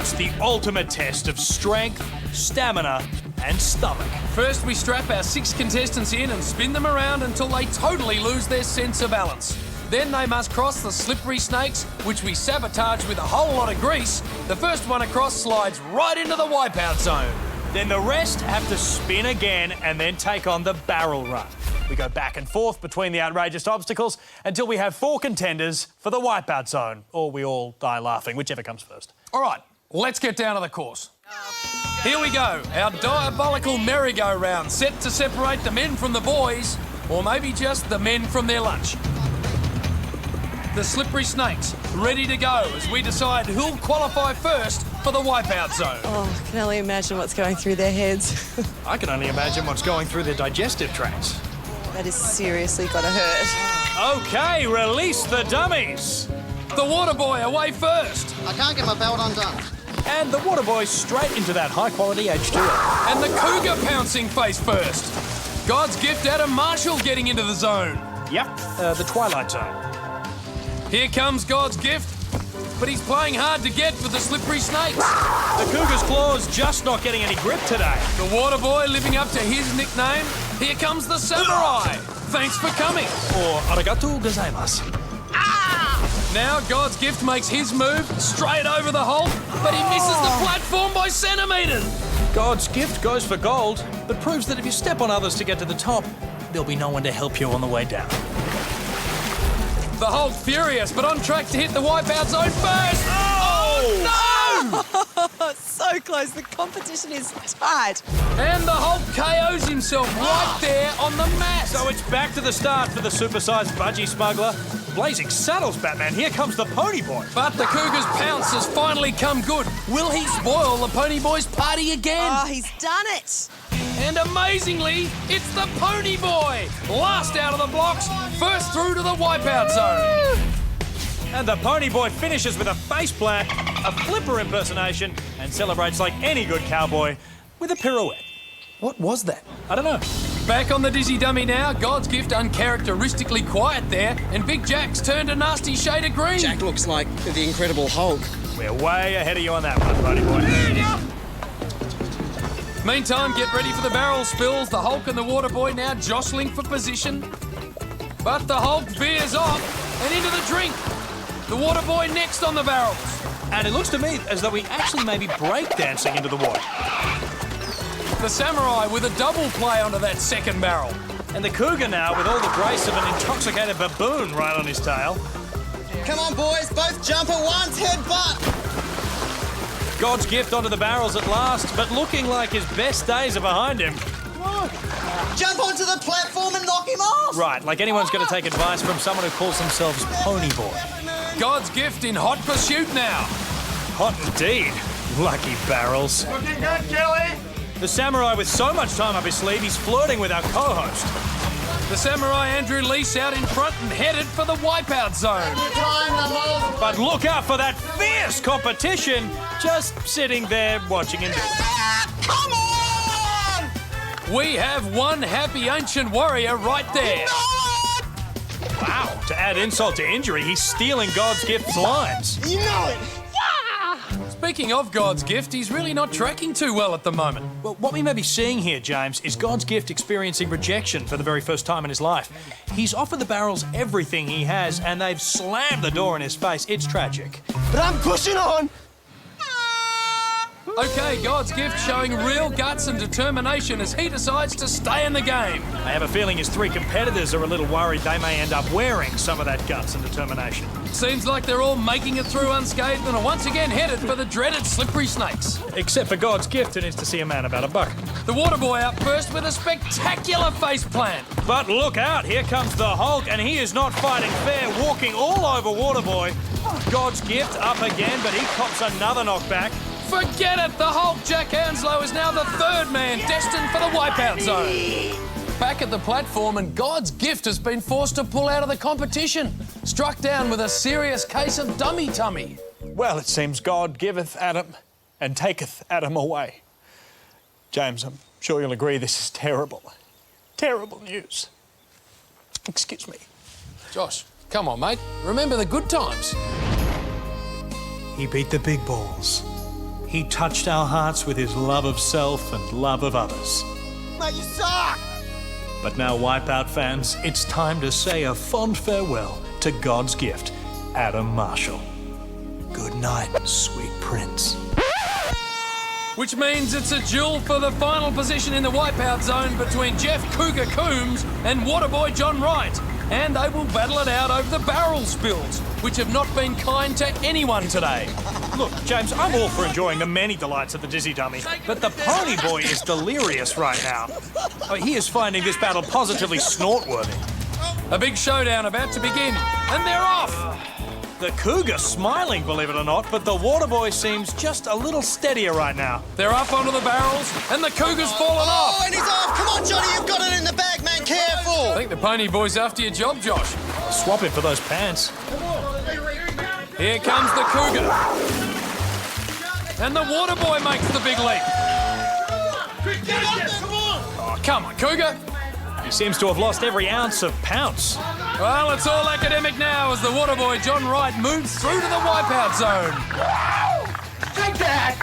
It's the ultimate test of strength, stamina, and stomach. First, we strap our 6 contestants in and spin them around until they totally lose their sense of balance. Then they must cross the slippery snakes, which we sabotage with a whole lot of grease. The first one across slides right into the wipeout zone. Then the rest have to spin again and then take on the barrel run. We go back and forth between the outrageous obstacles until we have 4 contenders for the wipeout zone, or we all die laughing, whichever comes first. All right, let's get down to the course. Here we go, our diabolical merry-go-round, set to separate the men from the boys, or maybe just the men from their lunch. The slippery snakes, ready to go as we decide who'll qualify first for the wipeout zone. Oh, I can only imagine what's going through their heads. I can only imagine what's going through their digestive tracts. That is seriously gotta hurt. OK, release the dummies. The water boy away first. I can't get my belt undone. And the water boy straight into that high-quality H2O. And the cougar pouncing face first. God's gift Adam Marshall getting into the zone. Yep, the Twilight Zone. Here comes God's gift, but he's playing hard to get for the slippery snakes. The cougar's claws just not getting any grip today. The water boy living up to his nickname. Here comes the samurai. Thanks for coming. Or arigatou gozaimasu. Now God's gift makes his move straight over the hole, but he misses the platform by centimetres. God's gift goes for gold, but proves that if you step on others to get to the top, there'll be no one to help you on the way down. The Hulk furious, but on track to hit the wipeout zone first. Oh, no! So close, the competition is tight. And the Hulk KOs himself right there on the mat. So it's back to the start for the supersized budgie smuggler. Blazing saddles, Batman. Here comes the pony boy. But the cougar's pounce has finally come good. Will he spoil the pony boy's party again? Oh, he's done it. And amazingly, it's the pony boy. Last out of the blocks, first through to the wipeout zone. And the pony boy finishes with a face plant, a flipper impersonation, and celebrates like any good cowboy with a pirouette. What was that? I don't know. Back on the dizzy dummy now, God's gift uncharacteristically quiet there, and Big Jack's turned a nasty shade of green. Jack looks like the Incredible Hulk. We're way ahead of you on that one, pony boy. Meantime, get ready for the barrel spills. The Hulk and the water boy now jostling for position. But the Hulk veers off and into the drink. The water boy next on the barrels. And it looks to me as though we actually may be breakdancing into the water. The samurai with a double play onto that second barrel. And the cougar now with all the grace of an intoxicated baboon right on his tail. Come on, boys, both jump at once, headbutt. God's gift onto the barrels at last, but looking like his best days are behind him. Jump onto the platform and knock him off. Right, like anyone's going to take advice from someone who calls themselves Pony Boy. God's gift in hot pursuit now. Hot indeed. Lucky barrels. Looking good, Kelly. The samurai with so much time up his sleeve, he's flirting with our co-host. The samurai Andrew Lease out in front and headed for the wipeout zone. But look out for that fierce competition, just sitting there watching him do it. Come on! We have one happy ancient warrior right there. Wow, to add insult to injury, he's stealing God's gift's lines. You know it. Speaking of God's gift, he's really not tracking too well at the moment. Well, what we may be seeing here, James, is God's gift experiencing rejection for the very first time in his life. He's offered the barrels everything he has, and they've slammed the door in his face. It's tragic. But I'm pushing on. Okay, God's gift showing real guts and determination as he decides to stay in the game. I have a feeling his 3 competitors are a little worried they may end up wearing some of that guts and determination. Seems like they're all making it through unscathed and are once again headed for the dreaded slippery snakes. Except for God's gift, who needs to see a man about a buck. The water boy up first with a spectacular face plant. But look out, here comes the Hulk, and he is not fighting fair, walking all over Waterboy. God's gift up again, but he cops another knockback. Forget it! The Hulk, Jack Hanslow, is now the third man destined for the wipeout zone. Back at the platform, and God's gift has been forced to pull out of the competition. Struck down with a serious case of dummy tummy. Well, it seems God giveth Adam and taketh Adam away. James, I'm sure you'll agree this is terrible. Terrible news. Excuse me. Josh, come on, mate. Remember the good times. He beat the big balls. He touched our hearts with his love of self and love of others. Mate, you suck! But now, Wipeout fans, it's time to say a fond farewell to God's gift, Adam Marshall. Good night, sweet prince. Which means it's a duel for the final position in the wipeout zone between Jeff Cougar Coombs and Waterboy John Wright. And they will battle it out over the barrel spills, which have not been kind to anyone today. Look, James, I'm all for enjoying the many delights of the Dizzy Dummy, but the Pony Boy is delirious right now. He is finding this battle positively snort-worthy. A big showdown about to begin, and they're off! The Cougar smiling, believe it or not, but the Waterboy seems just a little steadier right now. They're up onto the barrels, and the Cougar's fallen off! Oh, and he's off! Come on, Johnny, you've got it in the bag, man, careful! I think the Pony Boy's after your job, Josh. Swap him for those pants. Here comes the Cougar. And the Waterboy makes the big leap. Oh, come on, Cougar. He seems to have lost every ounce of pounce. Well, it's all academic now as the Waterboy John Wright moves through to the wipeout zone. Take that!